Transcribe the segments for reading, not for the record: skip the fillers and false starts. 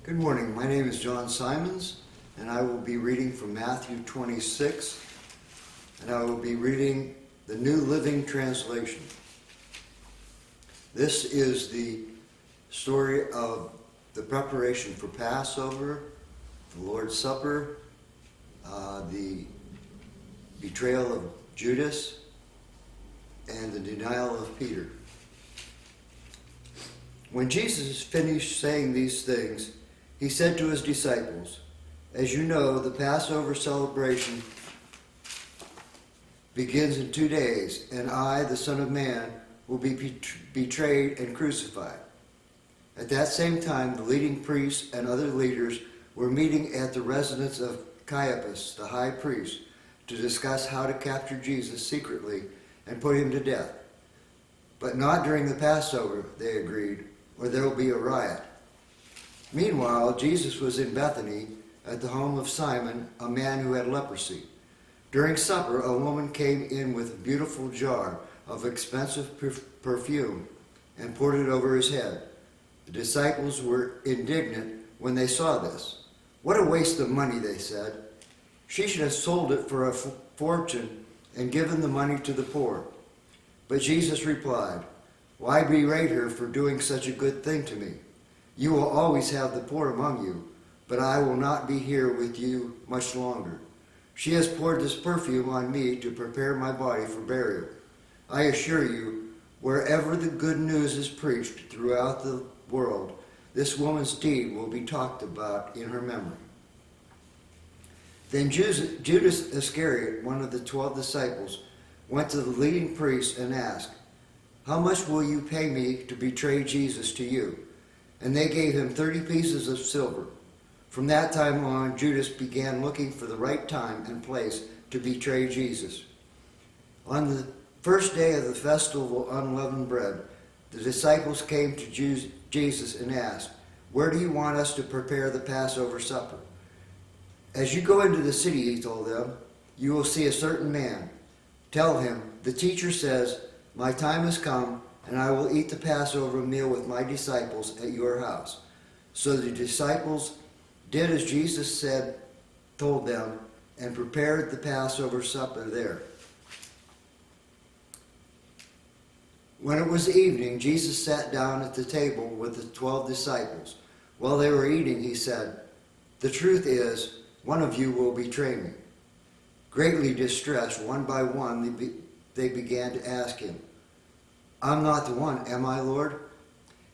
Good morning. My name is John Simons, and I will be reading from Matthew 26, and I will be reading the New Living Translation. This is the story of the preparation for Passover, the Lord's Supper, the betrayal of Judas, and the denial of Peter. When Jesus finished saying these things, he said to his disciples, "As you know, the Passover celebration begins in 2 days, and I, the Son of Man, will be betrayed and crucified." At that same time, the leading priests and other leaders were meeting at the residence of Caiaphas, the high priest, to discuss how to capture Jesus secretly and put him to death. But not during the Passover, they agreed, or there will be a riot. Meanwhile, Jesus was in Bethany at the home of Simon, a man who had leprosy. During supper, a woman came in with a beautiful jar of expensive perfume and poured it over his head. The disciples were indignant when they saw this. "What a waste of money," they said. "She should have sold it for a fortune and given the money to the poor." But Jesus replied, "Why berate her for doing such a good thing to me? You will always have the poor among you, but I will not be here with you much longer. She has poured this perfume on me to prepare my body for burial. I assure you, wherever the good news is preached throughout the world, this woman's deed will be talked about in her memory." Then Judas Iscariot, one of the 12 disciples, went to the leading priests and asked, "How much will you pay me to betray Jesus to you?" And they gave him 30 pieces of silver. From that time on, Judas began looking for the right time and place to betray Jesus. On the first day of the festival of unleavened bread, the disciples came to Jesus and asked, "Where do you want us to prepare the Passover supper?" "As you go into the city," he told them, "you will see a certain man. Tell him, 'The teacher says, my time has come, and I will eat the Passover meal with my disciples at your house.'" So the disciples did as Jesus told them, and prepared the Passover supper there. When it was evening, Jesus sat down at the table with the 12 disciples. While they were eating, he said, "The truth is, one of you will betray me." Greatly distressed, one by one, they began to ask him, "I'm not the one, am I, Lord?"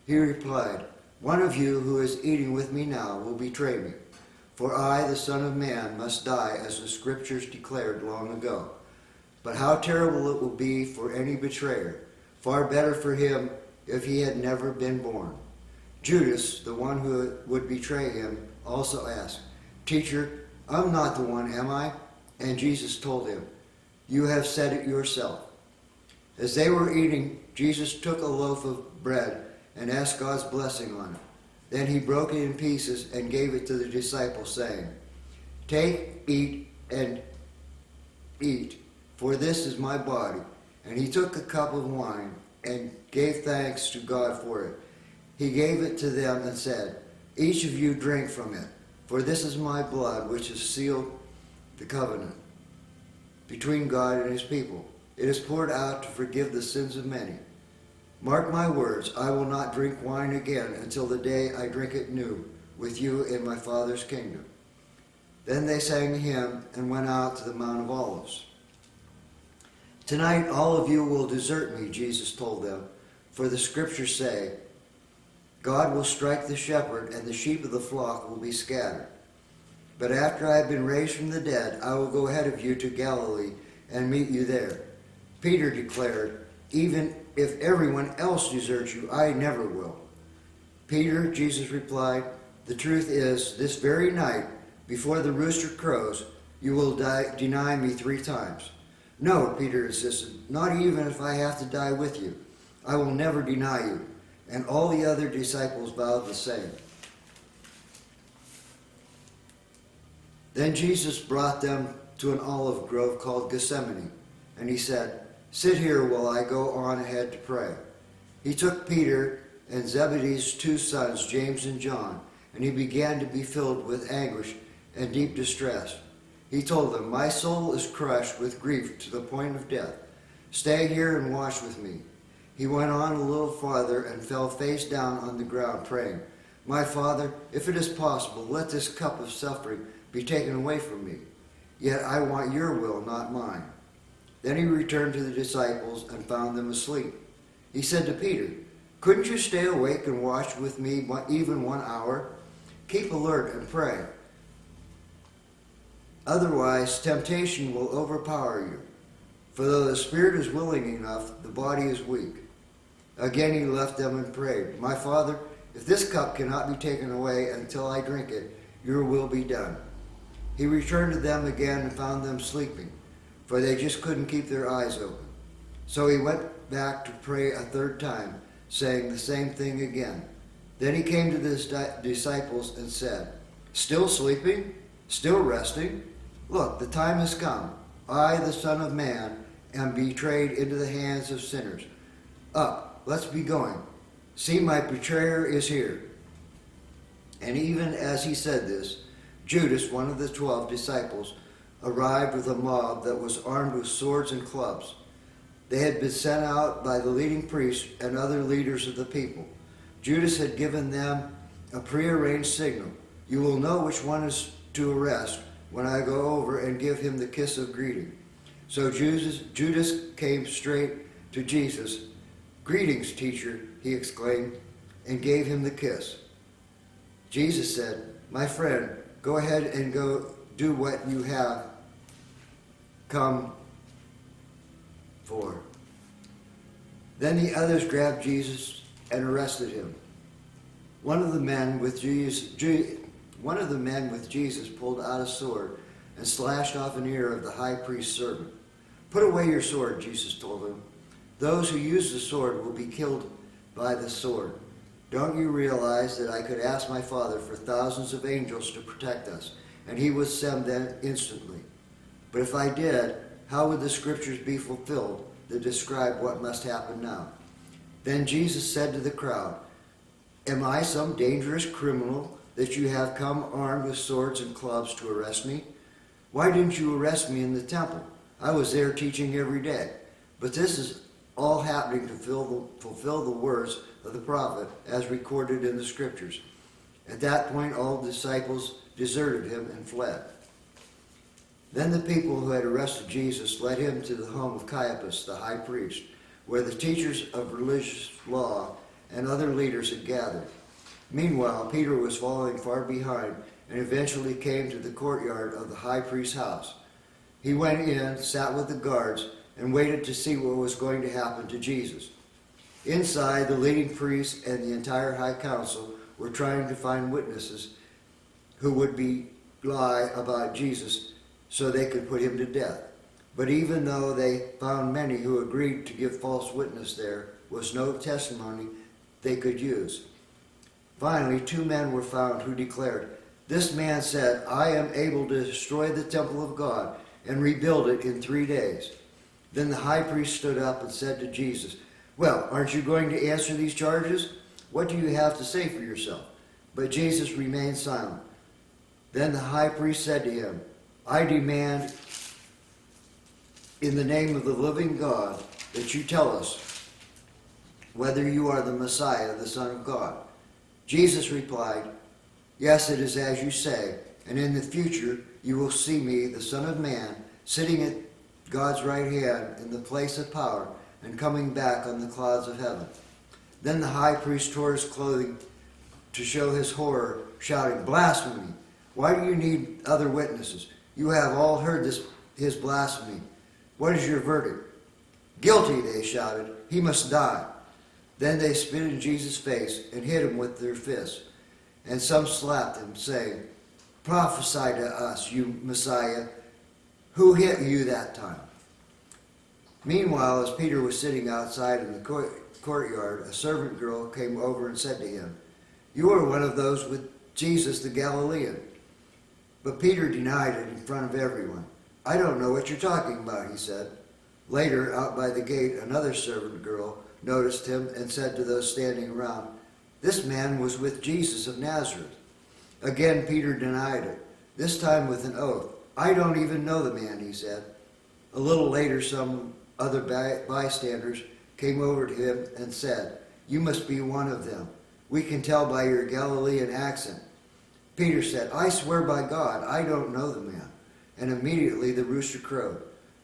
He replied, "One of you who is eating with me now will betray me. For I, the Son of Man, must die, as the Scriptures declared long ago. But how terrible it will be for any betrayer! Far better for him if he had never been born." Judas, the one who would betray him, also asked, "Teacher, I'm not the one, am I?" And Jesus told him, "You have said it yourself." As they were eating, Jesus took a loaf of bread and asked God's blessing on it. Then he broke it in pieces and gave it to the disciples, saying, "Take, eat, for this is my body." And he took a cup of wine and gave thanks to God for it. He gave it to them and said, "Each of you drink from it, for this is my blood, which has sealed the covenant between God and his people. It is poured out to forgive the sins of many. Mark my words, I will not drink wine again until the day I drink it new with you in my Father's kingdom." Then they sang a hymn and went out to the Mount of Olives. "Tonight all of you will desert me," Jesus told them, "for the Scriptures say, God will strike the shepherd, and the sheep of the flock will be scattered. But after I have been raised from the dead, I will go ahead of you to Galilee and meet you there." Peter declared, "Even if everyone else deserts you, I never will." "Peter," Jesus replied, "the truth is, this very night, before the rooster crows, you will deny me 3 times. "No," Peter insisted, "not even if I have to die with you. I will never deny you." And all the other disciples vowed the same. Then Jesus brought them to an olive grove called Gethsemane, and he said, "Sit here while I go on ahead to pray." He took Peter and Zebedee's 2 sons, James and John, and he began to be filled with anguish and deep distress. He told them, "My soul is crushed with grief to the point of death. Stay here and watch with me." He went on a little farther and fell face down on the ground, praying, "My Father, if it is possible, let this cup of suffering be taken away from me. Yet I want your will, not mine." Then he returned to the disciples and found them asleep. He said to Peter, "Couldn't you stay awake and watch with me even 1 hour? Keep alert and pray. Otherwise, temptation will overpower you. For though the spirit is willing enough, the body is weak." Again he left them and prayed, "My Father, if this cup cannot be taken away until I drink it, your will be done." He returned to them again and found them sleeping, for they just couldn't keep their eyes open. So he went back to pray a third time, saying the same thing again. Then he came to his disciples and said, "Still sleeping? Still resting? Look, the time has come. I, the Son of Man, am betrayed into the hands of sinners. Up, let's be going. See, my betrayer is here." And even as he said this, Judas, one of the 12 disciples, arrived with a mob that was armed with swords and clubs. They had been sent out by the leading priests and other leaders of the people. Judas had given them a prearranged signal. "You will know which one is to arrest when I go over and give him the kiss of greeting." So Judas came straight to Jesus. "Greetings, teacher," he exclaimed, and gave him the kiss. Jesus said, "My friend, go ahead and go do what you have come for." Then the others grabbed Jesus and arrested him. One of the men with Jesus pulled out a sword and slashed off an ear of the high priest's servant. "Put away your sword," Jesus told him. "Those who use the sword will be killed by the sword. Don't you realize that I could ask my Father for thousands of angels to protect us, and he would send them instantly? But if I did, how would the scriptures be fulfilled that describe what must happen now?" Then Jesus said to the crowd, "Am I some dangerous criminal that you have come armed with swords and clubs to arrest me? Why didn't you arrest me in the temple? I was there teaching every day. But this is all happening to fulfill the words of the prophet as recorded in the scriptures." At that point, all the disciples deserted him and fled. Then the people who had arrested Jesus led him to the home of Caiaphas, the high priest, where the teachers of religious law and other leaders had gathered. Meanwhile, Peter was following far behind and eventually came to the courtyard of the high priest's house. He went in, sat with the guards, and waited to see what was going to happen to Jesus. Inside, the leading priests and the entire high council were trying to find witnesses who would lie about Jesus so they could put him to death. But even though they found many who agreed to give false witness, there was no testimony they could use. Finally, 2 men were found who declared, "This man said, 'I am able to destroy the temple of God and rebuild it in 3 days.'" Then the high priest stood up and said to Jesus, "Well, aren't you going to answer these charges? What do you have to say for yourself?" But Jesus remained silent. Then the high priest said to him, "I demand in the name of the living God that you tell us whether you are the Messiah, the Son of God." Jesus replied, "Yes, it is as you say, and in the future you will see me, the Son of Man, sitting at God's right hand in the place of power and coming back on the clouds of heaven." Then the high priest tore his clothing to show his horror, shouting, "Blasphemy! Why do you need other witnesses? You have all heard his blasphemy. What is your verdict?" "Guilty," they shouted. "He must die." Then they spit in Jesus' face and hit him with their fists. And some slapped him, saying, "Prophesy to us, you Messiah. Who hit you that time?" Meanwhile, as Peter was sitting outside in the courtyard, a servant girl came over and said to him, "You are one of those with Jesus the Galilean." But Peter denied it in front of everyone. "I don't know what you're talking about," he said. Later, out by the gate, another servant girl noticed him and said to those standing around, "This man was with Jesus of Nazareth." Again, Peter denied it, this time with an oath. "I don't even know the man," he said. A little later, some other bystanders came over to him and said, "You must be one of them. We can tell by your Galilean accent." Peter said, "I swear by God, I don't know the man." And immediately the rooster crowed.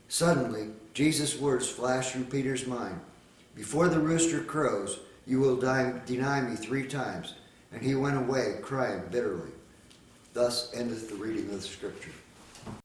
Suddenly, Jesus' words flashed through Peter's mind. "Before the rooster crows, you will deny me 3 times." And he went away crying bitterly. Thus endeth the reading of the Scripture.